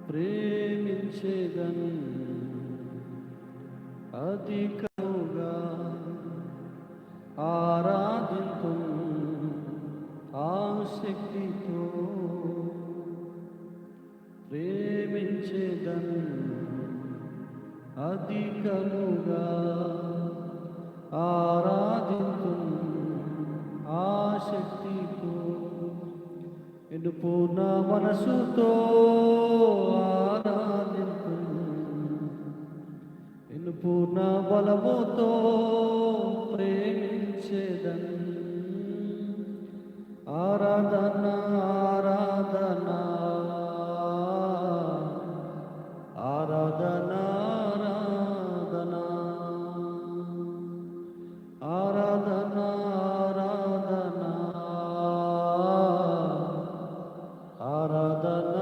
ప్రేమించేదన్ అధికముగా ఆరాధింతు ఆసక్తితో ప్రేమించేదన్ అధికముగా ఆరాధింతు ఆసక్తితో నిన్ను పూర్ణ మనసుతో ఆరాధింతు నిన్ను పూర్ణ బలముతో ప్రేమించేదన్ ఆరాధన ఆరాధన ఆరాధన ఆరాధన ఆరాధన ఆరాధన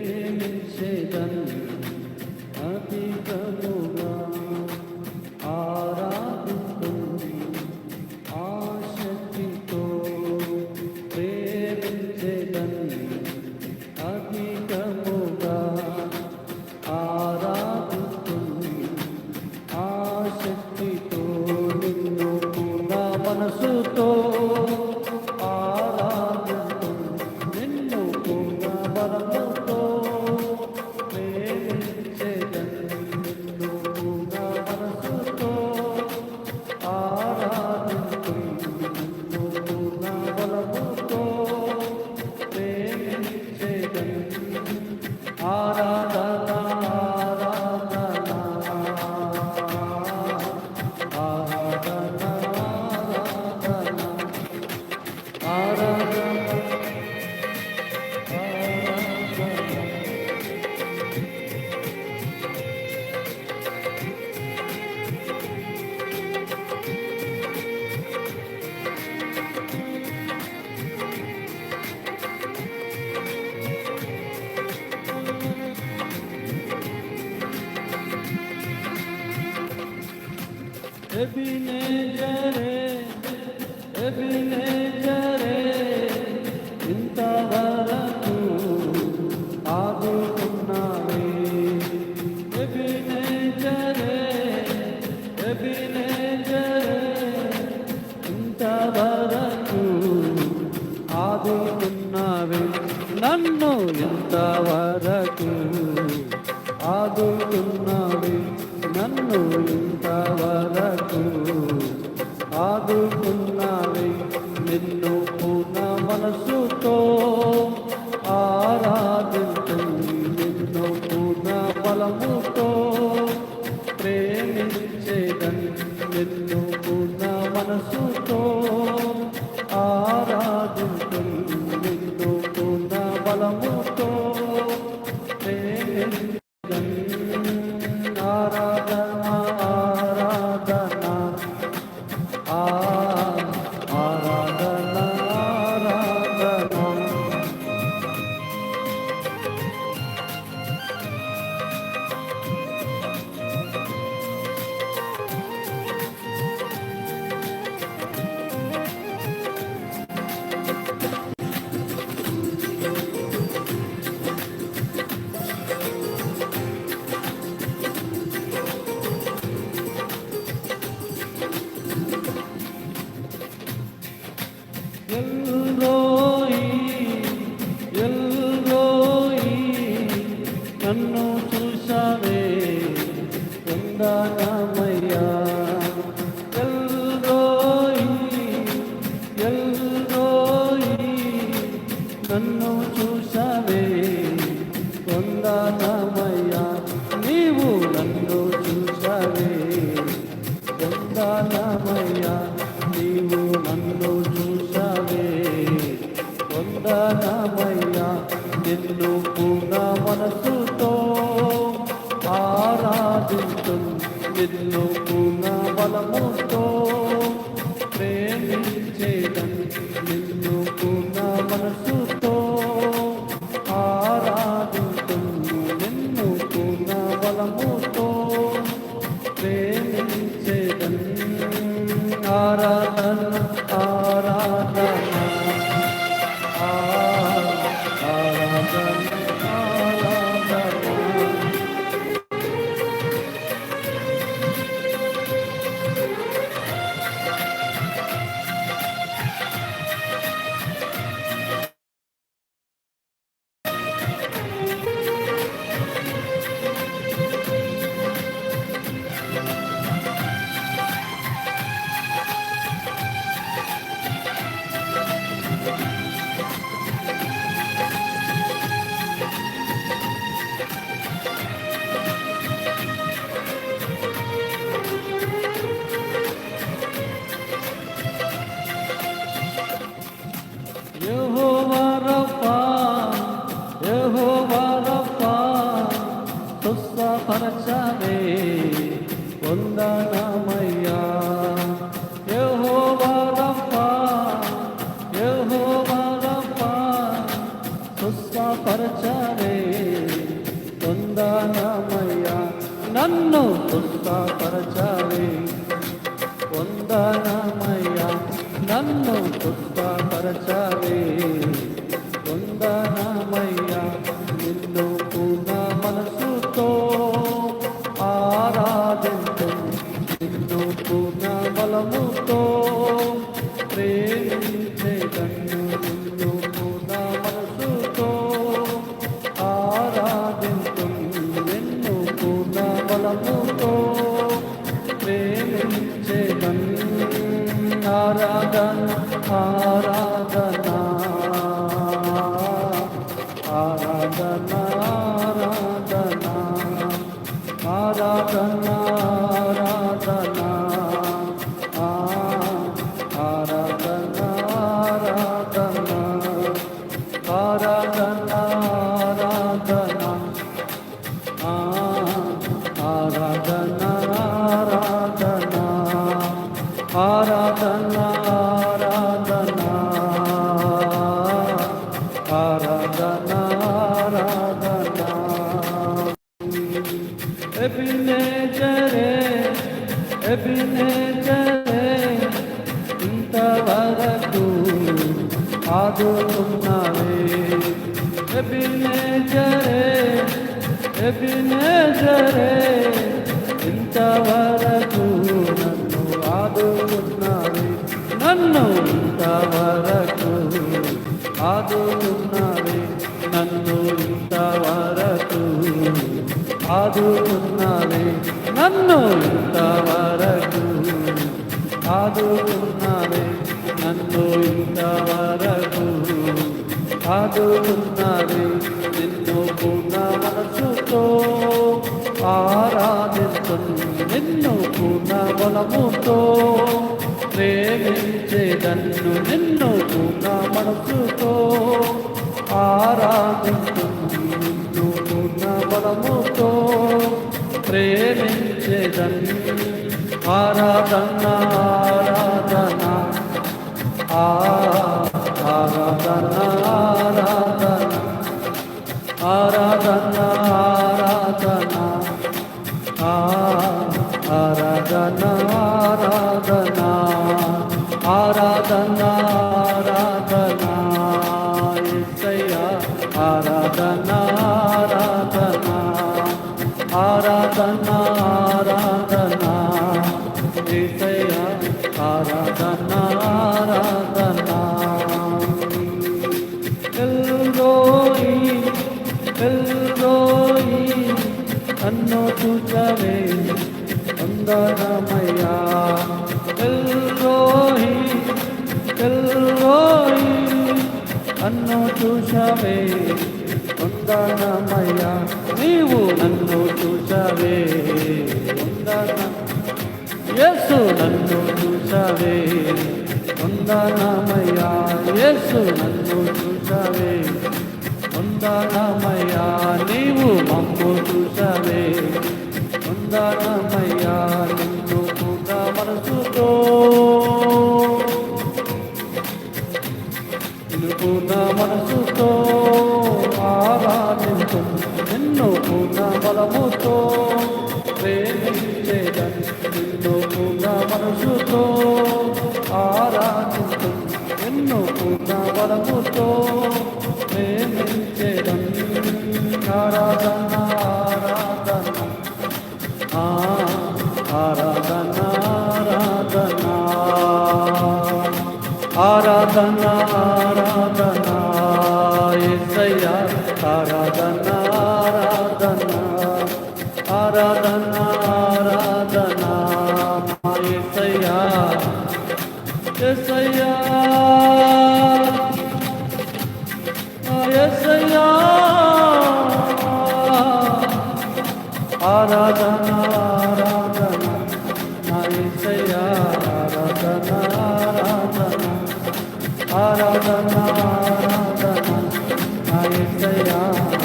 ప్రేమించేదన్ అధికముగా ఆరాధింతు ఆసక్తితో ప్రేమించేదన్ అధికముగా ఆరాధింతు ఆసక్తితో నిన్ను పూర్ణ మనసుతో ఆరాధింతు నిన్ను పూర్ణ బలముతో ప్రేమించేదన్ నిన్ను పూర్ణ మనసుతో ఆరాధింతు నిన్ను పూర్ణ బలముతో ప్రేమించేదన్ ఆరాధన ఆరాధన ఆరాధన ఎబినేజరే ఎబినేజరే ఇంతవరకు ఆదుకున్నావే ఎబినేజరే ఎబినేజరే ఇంతవరకు ఆదుకున్నావే నన్ను ఇంతవరకు ఆదుకున్నావే నన్ను ఇంతవరకు ఆదుకున్నావే నిన్ను పూర్ణ మనసుతో ఆరాధింతు నిన్ను పూర్ణ బలముతో ప్రేమించేదన్ నిన్ను పూర్ణ మనసుతో ఆరాధింతు నిన్ను పూర్ణ బలముతో ప్రేమించేదన్ ఆరాధన ఆరాధన ఆరాధన ఆరాధన ఎల్రోయి ఎల్రోయి నన్ను చూసావే వందనమయ్యా ఎల్రోయి ఎల్రోయి నన్ను చూసావే వందనమయ్యా నీవు నన్ను చూసావే వందనమయ్యా నీవు నన్ను చూసావే వందనమయ్యా నిన్ను పూర్ణ మనసుతో ఆరాధించు నిన్ను పూర్ణ బలముతో ప్రేమించేదన్ నిన్ను పూర్ణ మనసుతో ఆరాధించు నిన్ను పూర్ణ బలముతో ప్రేమించేదన్ ఆరాధన ఆరాధన యెహోవా రఫా యెహోవా రఫా స్వస్థపరచవే వందనమయ్యా యెహోవా రఫా యెహోవా రఫా స్వస్థపరచవే వందనమయ్యా నన్ను స్వస్థపరచవే వందనమయ్యా నన్ను స్వస్థపరచవే వందనమయ్యా నిన్ను పూర్ణ మనసుతో ఆరాధించు నిన్ను పూర్ణ బలముతో ప్రేమించేదన్ను నిన్ను పూర్ణ మనసుతో ఆరాధించు నిన్ను పూర్ణ బలముతో ప్రేమించేదన్ను ఆరాధన ఆరాధన ఆరాధన ఆరాధన ఆరాధన ఆరాధన ఆరాధన ఆరాధన ఆరాధన ఆరాధన ఆరాధన ఆరాధన ఆరాధన ఎబినేజరే ఎబినేజరే ఇంతవరకు ఆదుకున్నావే ఎబినేజరే ఎబినేజరే ఇంతవరకు నన్ను ఆదుకున్నావే నన్ను ఇంతవరకు ఆదుకున్నావే నన్ను ఇంతవరకు ఆదుకున్నావే నన్ను ఇంతవరకు ఆదుకున్నావే నన్ను ఇంతవరకు ఆదుకున్నావే నిన్ను పూర్ణ మనసుతో ఆరాధిస్తు నిన్ను పూర్ణ బలముతో ప్రేమించేదన్ను నిన్ను పూర్ణ మనసుతో ఆరాధిస్తు నిన్ను పూర్ణ బలముతో ప్రేమించేదన్ను ఆరాధన ఆరాధన ఆరాధన ఆరాధన ఆరాధన ఆరాధన ఆరాధన ఆరాధన ఆరాధన యేసయ్యా ఆరాధన ఆరాధన ఆరాధన ఆరాధన యేసయ్యా ఆరాధన ఆరాధన ఎల్రోయి ఎల్రోయి నన్ను చూచవే వందనమయ్యా ఎల్రోయి ఎల్రోయి నన్ను చూచవే వందనమయ్యా నీవు నన్ను చూచవే వందన యేసు నన్ను చూచవే వందనమయ్యా యేసు నన్ను చూచవే వందనమయ్యా నీవు మమ్ము చూచవే మనసుతో ఆరాధించు, నిన్ను పూర్ణ బలముతో ప్రేమించేదని, నిన్ను పూర్ణ మనసుతో ఆరాధించు, నిన్ను పూర్ణ బలముతో ప్రేమించేదని. ఆరాధన ఆరాధన ఆరాధన ఆరాధన ఆరాధన యేసయ్యా, ఆరాధన ఆరాధన ఆరాధన ఆరాధన మా యేసయ్యా, యేసయ్యా యేసయ్యా, ఆరాధన ఆరాధన నా యేసయ్యా, ఆరాధన ఆరాధన ఆరాధన ఆరాధన నా యేసయ్యా,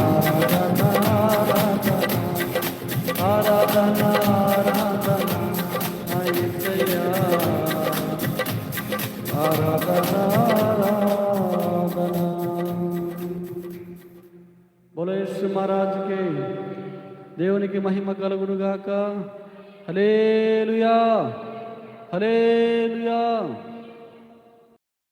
ఆరాధన ఆరాధన ఆరాధన ఆరాధన నా యేసయ్యా, ఆరాధన ఆరాధన. బోలో యేసు మహారాజ్కి, దేవునికి మహిమ కలుగునుగాక. హల్లెలూయా, హల్లెలూయా.